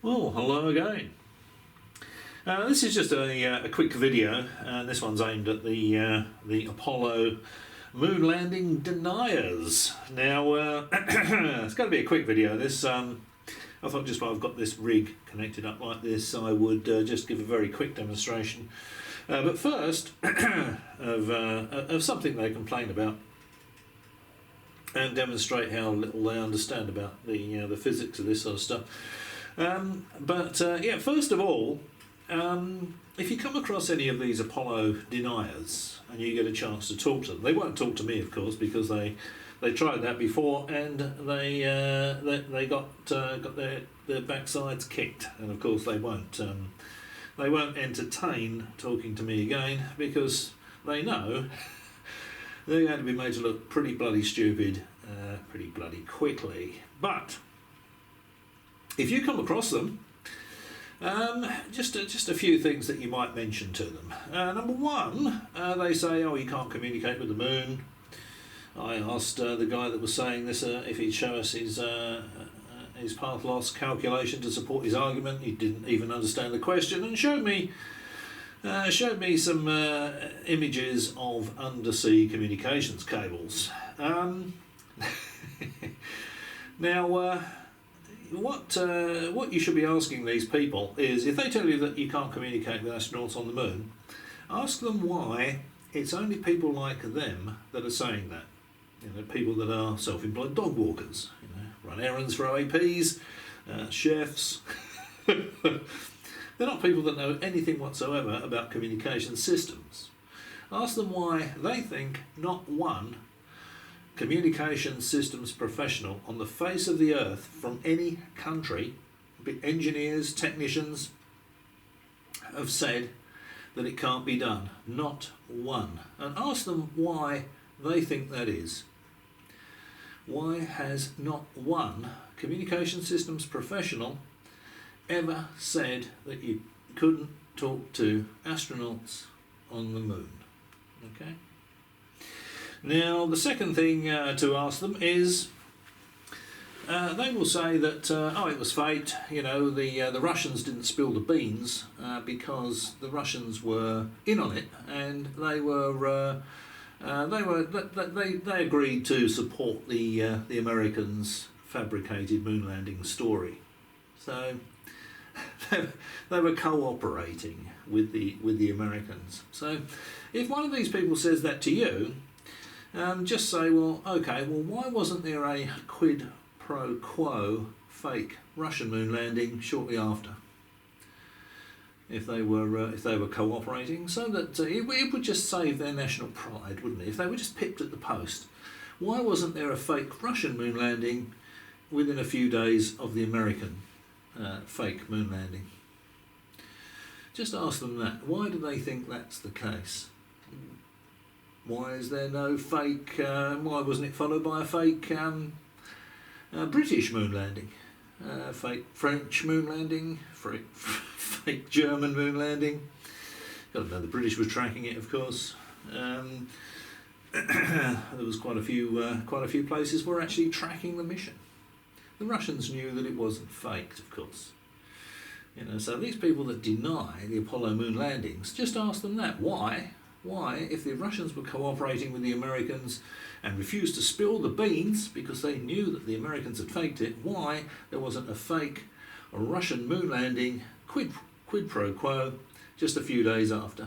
Well, hello again. This is just a quick video. This one's aimed at the Apollo moon landing deniers. Now, it's going to be a quick video. This I thought just while I've got this rig connected up like this, I would just give a very quick demonstration. But first, of something they complain about, and demonstrate how little they understand about the physics of this sort of stuff. Yeah, first of all, if you come across any of these Apollo deniers and you get a chance to talk to them, they won't talk to me, of course, because they tried that before and they got their backsides kicked, and of course they won't entertain talking to me again, because they know they're going to be made to look pretty bloody stupid pretty bloody quickly. But if you come across them, just a few things that you might mention to them. Number one, they say, oh, you can't communicate with the moon. I asked the guy that was saying this if he'd show us his path loss calculation to support his argument. He didn't even understand the question and showed me some images of undersea communications cables. Now, what you should be asking these people is, if they tell you that you can't communicate with astronauts on the moon, ask them why it's only people like them that are saying that. You know, people that are self-employed dog walkers, you know, run errands for OAPs, chefs. They're not people that know anything whatsoever about communication systems. Ask them why they think not one communication systems professional on the face of the earth from any country, be engineers, technicians, have said that it can't be done. Not one. And ask them why they think that is. Why has not one communication systems professional ever said that you couldn't talk to astronauts on the moon? Okay. Now, the second thing to ask them is, they will say that oh, it was fate. You know, the Russians didn't spill the beans because the Russians were in on it, and they agreed to support the Americans' fabricated moon landing story. So they were cooperating with the Americans. So if one of these people says that to you, just say, well, okay, well, why wasn't there a quid pro quo fake Russian moon landing shortly after? If they were cooperating, so that it would just save their national pride, wouldn't it? If they were just pipped at the post, why wasn't there a fake Russian moon landing within a few days of the American fake moon landing? Just ask them that. Why do they think that's the case? Why is there no fake? Why wasn't it followed by a fake British moon landing? Fake French moon landing? Fake German moon landing? Got to know the British were tracking it, of course. There was quite a few places were actually tracking the mission. The Russians knew that it wasn't faked, of course. You know, so these people that deny the Apollo moon landings, just ask them that. Why? Why, if the Russians were cooperating with the Americans and refused to spill the beans because they knew that the Americans had faked it, why there wasn't a fake Russian moon landing quid pro quo just a few days after?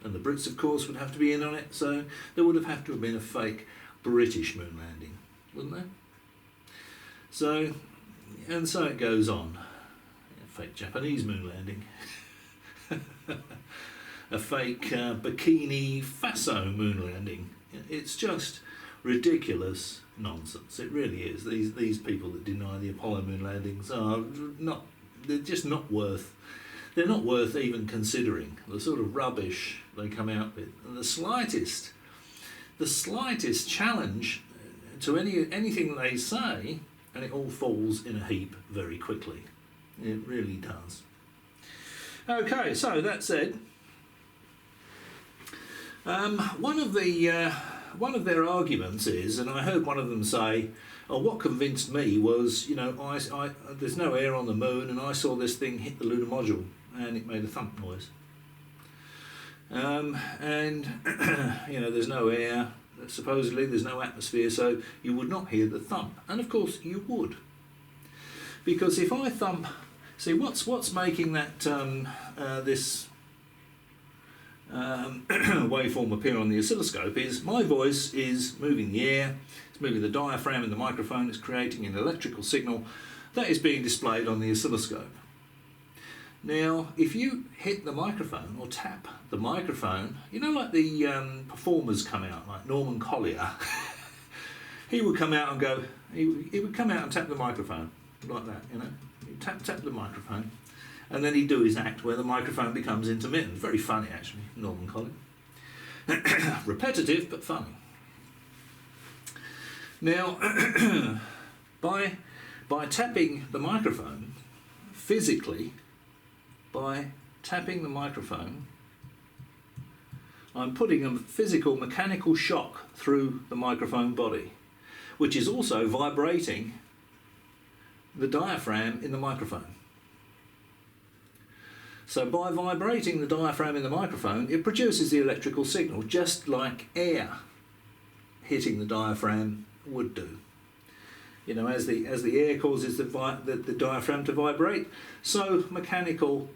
And the Brits, of course, would have to be in on it, so there would have to have been a fake British moon landing, wouldn't there? So, and so it goes on. A fake Japanese moon landing. A fake Bikini Faso moon landing. It's just ridiculous nonsense. It really is. These people that deny the Apollo moon landings are not. They're just not worth. They're not worth even considering. The sort of rubbish they come out with, and the slightest challenge to anything that they say, and it all falls in a heap very quickly. It really does. Okay, so that said. One of their arguments is, and I heard one of them say, Oh, what convinced me was, you know, there's no air on the moon, and I saw this thing hit the lunar module, and it made a thump noise. And you know, there's no air. Supposedly, there's no atmosphere, so you would not hear the thump. And of course, you would, because if I thump, see what's making that this waveform appear on the oscilloscope is my voice is moving the air, it's moving the diaphragm in the microphone, it's creating an electrical signal that is being displayed on the oscilloscope. Now, if you hit the microphone or tap the microphone, you know, like the performers come out, like Norman Collier, he would come out and go, he would come out and tap the microphone like that, you know, he'd tap the microphone. And then he'd do his act where the microphone becomes intermittent. Very funny, actually, Norman Collier. Repetitive, but funny. Now, by tapping the microphone, physically, by tapping the microphone, I'm putting a physical mechanical shock through the microphone body, which is also vibrating the diaphragm in the microphone. So by vibrating the diaphragm in the microphone, it produces the electrical signal, just like air hitting the diaphragm would do. You know, as the air causes the diaphragm to vibrate, so mechanical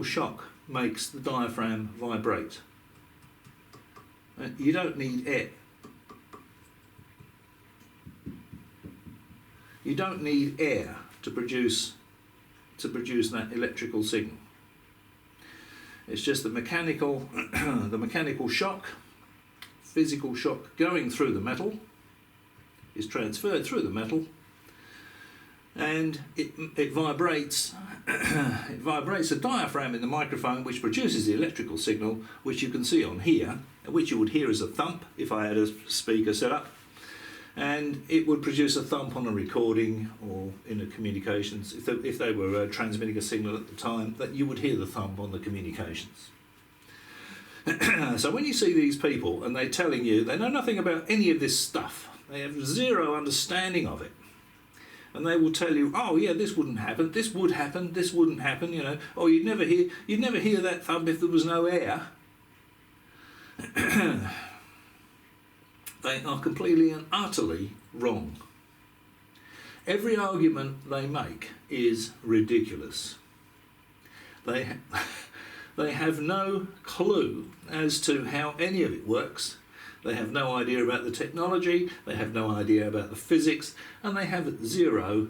shock makes the diaphragm vibrate. You don't need air. You don't need air to produce that electrical signal. It's just the mechanical shock, physical shock going through the metal is transferred through the metal, and it vibrates it vibrates the diaphragm in the microphone, which produces the electrical signal, which you can see on here, which you would hear as a thump if I had a speaker set up. And it would produce a thump on a recording or in a communications, if they were transmitting a signal at the time, that you would hear the thump on the communications. So when you see these people and they're telling you they know nothing about any of this stuff, they have zero understanding of it, and they will tell you, oh yeah, this wouldn't happen, this would happen, this wouldn't happen, you know, or you'd never hear that thump if there was no air. They are completely and utterly wrong. Every argument they make is ridiculous. They have no clue as to how any of it works. They have no idea about the technology, they have no idea about the physics, and they have zero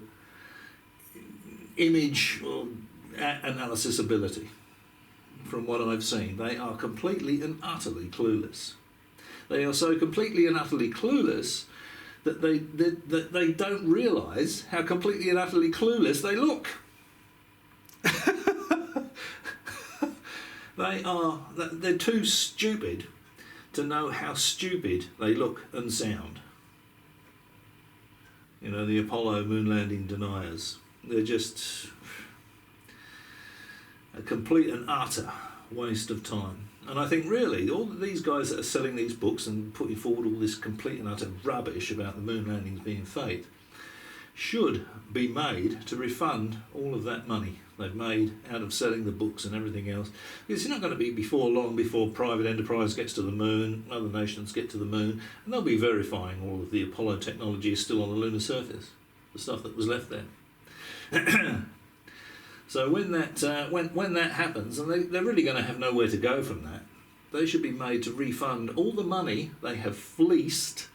image or analysis ability. From what I've seen, they are completely and utterly clueless. They are so completely and utterly clueless that they don't realise how completely and utterly clueless they look. They're too stupid to know how stupid they look and sound. You know, the Apollo moon landing deniers. They're just a complete and utter waste of time. And I think really all of these guys that are selling these books and putting forward all this complete and utter rubbish about the moon landings being fake should be made to refund all of that money they've made out of selling the books and everything else. Because it's not going to be long before private enterprise gets to the moon, other nations get to the moon, and they'll be verifying all of the Apollo technology is still on the lunar surface, the stuff that was left there. So when that happens, and they're really going to have nowhere to go from that, they should be made to refund all the money they have fleeced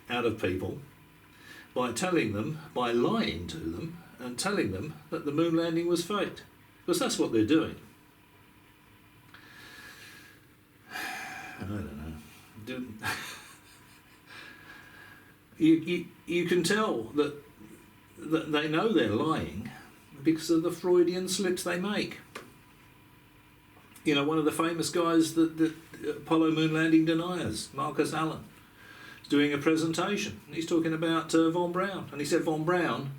out of people by lying to them and telling them that the moon landing was faked, because that's what they're doing. I don't know. You can tell that they know they're lying because of the Freudian slips they make. You know, one of the famous guys, the Apollo moon landing deniers, Marcus Allen, is doing a presentation. He's talking about von Braun, and he said von Braun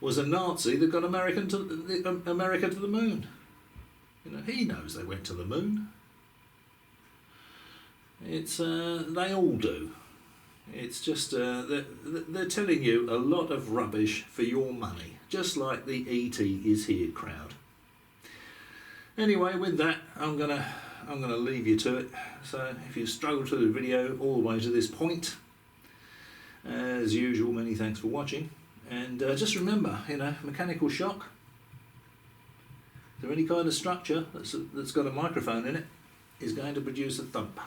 was a Nazi that got America to the moon. You know, he knows they went to the moon. It's they all do. It's just they're telling you a lot of rubbish for your money, just like the ET is here crowd. Anyway, with that, I'm gonna leave you to it. So if you struggled through the video all the way to this point, as usual, many thanks for watching. And just remember, mechanical shock, so any kind of structure that's got a microphone in it is going to produce a thump,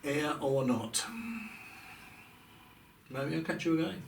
air or not. Maybe I'll catch you again.